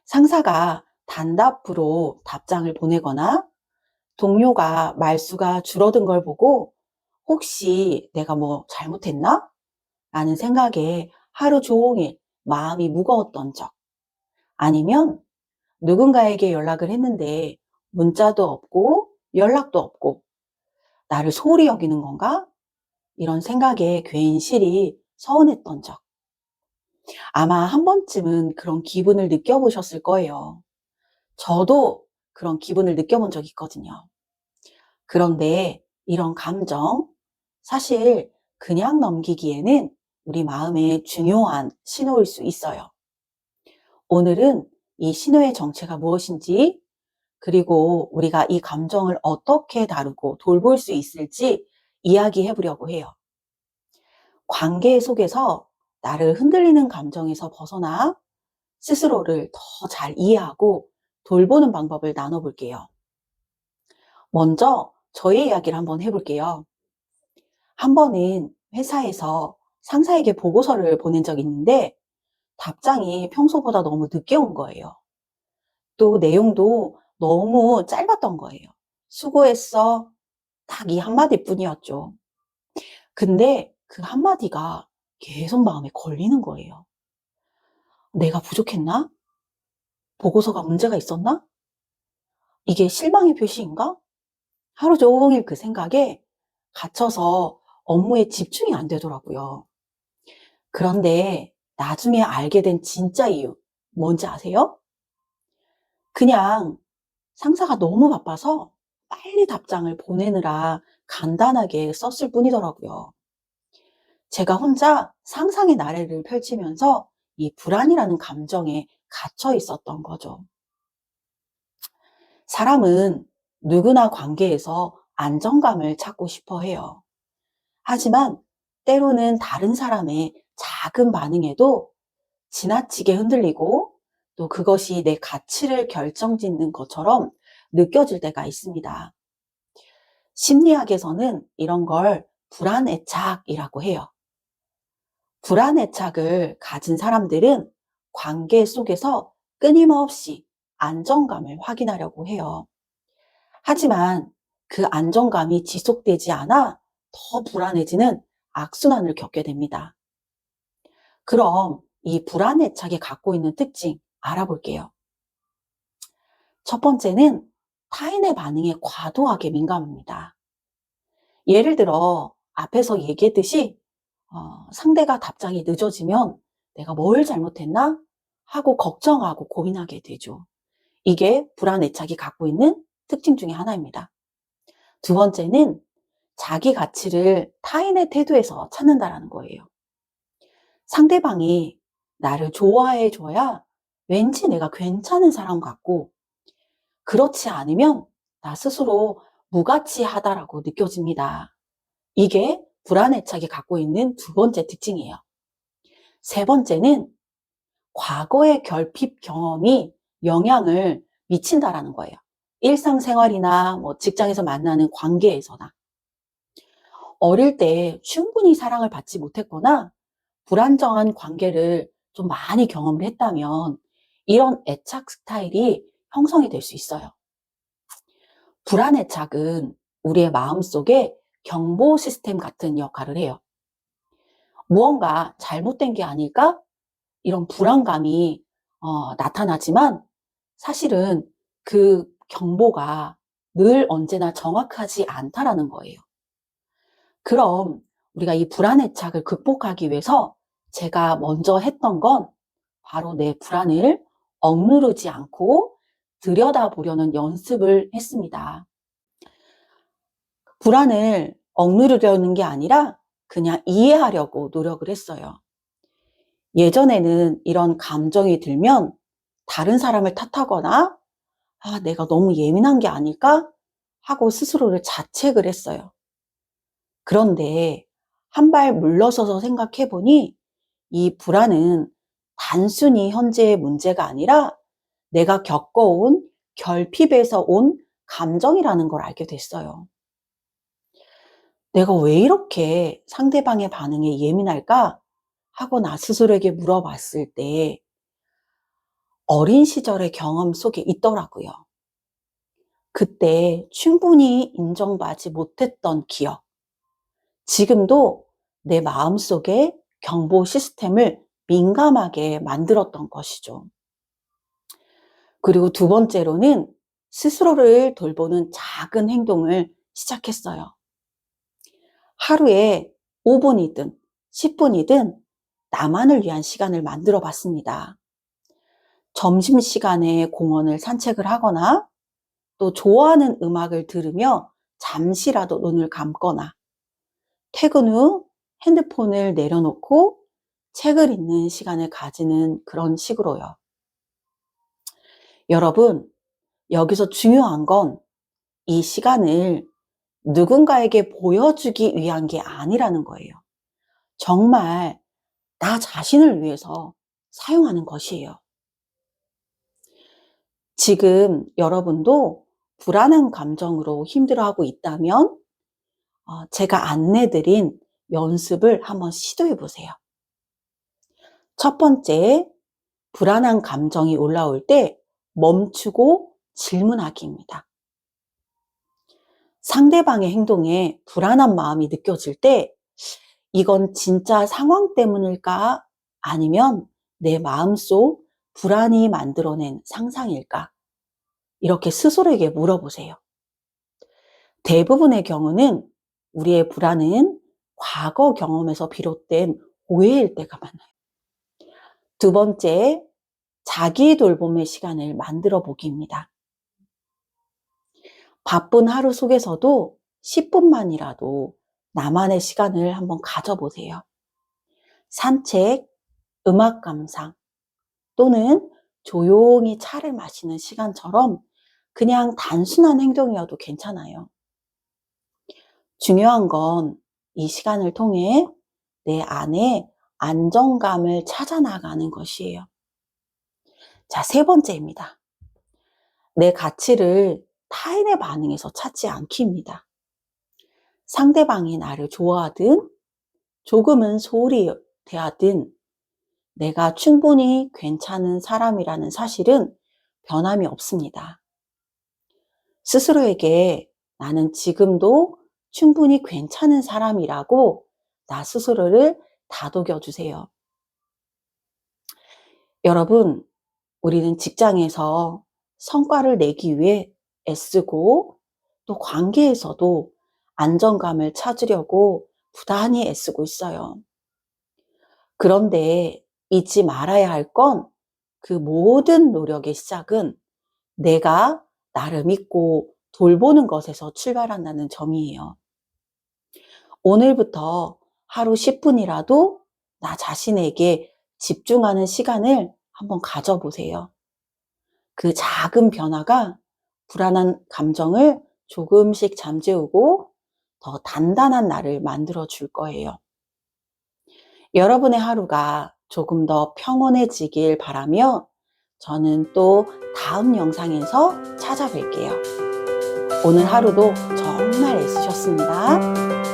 상사가 단답으로 답장을 보내거나 동료가 말수가 줄어든 걸 보고 혹시 내가 뭐 잘못했나? 라는 생각에 하루 종일 마음이 무거웠던 적, 아니면 누군가에게 연락을 했는데 문자도 없고 연락도 없고 나를 소홀히 여기는 건가? 이런 생각에 괜시리 서운했던 적. 아마 한 번쯤은 그런 기분을 느껴보셨을 거예요. 저도 그런 기분을 느껴본 적이 있거든요. 그런데 이런 감정, 사실 그냥 넘기기에는 우리 마음에 중요한 신호일 수 있어요. 오늘은 이 신호의 정체가 무엇인지, 그리고 우리가 이 감정을 어떻게 다루고 돌볼 수 있을지 이야기해 보려고 해요. 관계 속에서 나를 흔들리는 감정에서 벗어나 스스로를 더 잘 이해하고 돌보는 방법을 나눠볼게요. 먼저 저의 이야기를 한번 해볼게요. 한 번은 회사에서 상사에게 보고서를 보낸 적이 있는데 답장이 평소보다 너무 늦게 온 거예요. 또 내용도 너무 짧았던 거예요. 수고했어. 딱 이 한마디뿐이었죠. 근데 그 한마디가 계속 마음에 걸리는 거예요. 내가 부족했나? 보고서가 문제가 있었나? 이게 실망의 표시인가? 하루 종일 그 생각에 갇혀서 업무에 집중이 안 되더라고요. 그런데 나중에 알게 된 진짜 이유, 뭔지 아세요? 그냥 상사가 너무 바빠서 빨리 답장을 보내느라 간단하게 썼을 뿐이더라고요. 제가 혼자 상상의 나래를 펼치면서 이 불안이라는 감정에 갇혀 있었던 거죠. 사람은 누구나 관계에서 안정감을 찾고 싶어 해요. 하지만 때로는 다른 사람의 작은 반응에도 지나치게 흔들리고 또 그것이 내 가치를 결정짓는 것처럼 느껴질 때가 있습니다. 심리학에서는 이런 걸 불안애착이라고 해요. 불안애착을 가진 사람들은 관계 속에서 끊임없이 안정감을 확인하려고 해요. 하지만 그 안정감이 지속되지 않아 더 불안해지는 악순환을 겪게 됩니다. 그럼 이 불안애착이 갖고 있는 특징 알아볼게요. 첫 번째는 타인의 반응에 과도하게 민감합니다. 예를 들어 앞에서 얘기했듯이 상대가 답장이 늦어지면 내가 뭘 잘못했나 하고 걱정하고 고민하게 되죠. 이게 불안애착이 갖고 있는 특징 중에 하나입니다. 두 번째는 자기 가치를 타인의 태도에서 찾는다라는 거예요. 상대방이 나를 좋아해 줘야 왠지 내가 괜찮은 사람 같고, 그렇지 않으면 나 스스로 무가치하다라고 느껴집니다. 이게 불안애착이 갖고 있는 두 번째 특징이에요. 세 번째는 과거의 결핍 경험이 영향을 미친다라는 거예요. 일상생활이나 뭐 직장에서 만나는 관계에서나. 어릴 때 충분히 사랑을 받지 못했거나 불안정한 관계를 좀 많이 경험을 했다면 이런 애착 스타일이 형성이 될 수 있어요. 불안애착은 우리의 마음속에 경보 시스템 같은 역할을 해요. 무언가 잘못된 게 아닐까? 이런 불안감이 나타나지만 사실은 그 경보가 늘 언제나 정확하지 않다라는 거예요. 그럼 우리가 이 불안애착을 극복하기 위해서 제가 먼저 했던 건 바로 내 불안을 억누르지 않고 들여다보려는 연습을 했습니다. 불안을 억누르려는 게 아니라 그냥 이해하려고 노력을 했어요. 예전에는 이런 감정이 들면 다른 사람을 탓하거나 내가 너무 예민한 게 아닐까? 하고 스스로를 자책을 했어요. 그런데 한 발 물러서서 생각해 보니 이 불안은 단순히 현재의 문제가 아니라 내가 겪어온 결핍에서 온 감정이라는 걸 알게 됐어요. 내가 왜 이렇게 상대방의 반응에 예민할까? 하고 나 스스로에게 물어봤을 때 어린 시절의 경험 속에 있더라고요. 그때 충분히 인정받지 못했던 기억. 지금도 내 마음속에 경보 시스템을 민감하게 만들었던 것이죠. 그리고 두 번째로는 스스로를 돌보는 작은 행동을 시작했어요. 하루에 5분이든 10분이든 나만을 위한 시간을 만들어 봤습니다. 점심시간에 공원을 산책을 하거나 또 좋아하는 음악을 들으며 잠시라도 눈을 감거나 퇴근 후 핸드폰을 내려놓고 책을 읽는 시간을 가지는 그런 식으로요. 여러분, 여기서 중요한 건 이 시간을 누군가에게 보여주기 위한 게 아니라는 거예요. 정말 나 자신을 위해서 사용하는 것이에요. 지금 여러분도 불안한 감정으로 힘들어하고 있다면 제가 안내드린 연습을 한번 시도해 보세요. 첫 번째, 불안한 감정이 올라올 때 멈추고 질문하기입니다. 상대방의 행동에 불안한 마음이 느껴질 때 이건 진짜 상황 때문일까? 아니면 내 마음속 불안이 만들어낸 상상일까? 이렇게 스스로에게 물어보세요. 대부분의 경우는 우리의 불안은 과거 경험에서 비롯된 오해일 때가 많아요. 두 번째, 자기 돌봄의 시간을 만들어 보기입니다. 바쁜 하루 속에서도 10분만이라도 나만의 시간을 한번 가져보세요. 산책, 음악 감상, 또는 조용히 차를 마시는 시간처럼 그냥 단순한 행동이어도 괜찮아요. 중요한 건 이 시간을 통해 내 안에 안정감을 찾아 나가는 것이에요. 자, 세 번째입니다. 내 가치를 타인의 반응에서 찾지 않기입니다. 상대방이 나를 좋아하든 조금은 소홀히 대하든 내가 충분히 괜찮은 사람이라는 사실은 변함이 없습니다. 스스로에게 나는 지금도 충분히 괜찮은 사람이라고 나 스스로를 다독여 주세요. 여러분, 우리는 직장에서 성과를 내기 위해 애쓰고 또 관계에서도 안정감을 찾으려고 부단히 애쓰고 있어요. 그런데 잊지 말아야 할 건 그 모든 노력의 시작은 내가 나를 믿고 돌보는 것에서 출발한다는 점이에요. 오늘부터 하루 10분이라도 나 자신에게 집중하는 시간을 한번 가져보세요. 그 작은 변화가 불안한 감정을 조금씩 잠재우고 더 단단한 나를 만들어 줄 거예요. 여러분의 하루가 조금 더 평온해지길 바라며 저는 또 다음 영상에서 찾아뵐게요. 오늘 하루도 정말 애쓰셨습니다.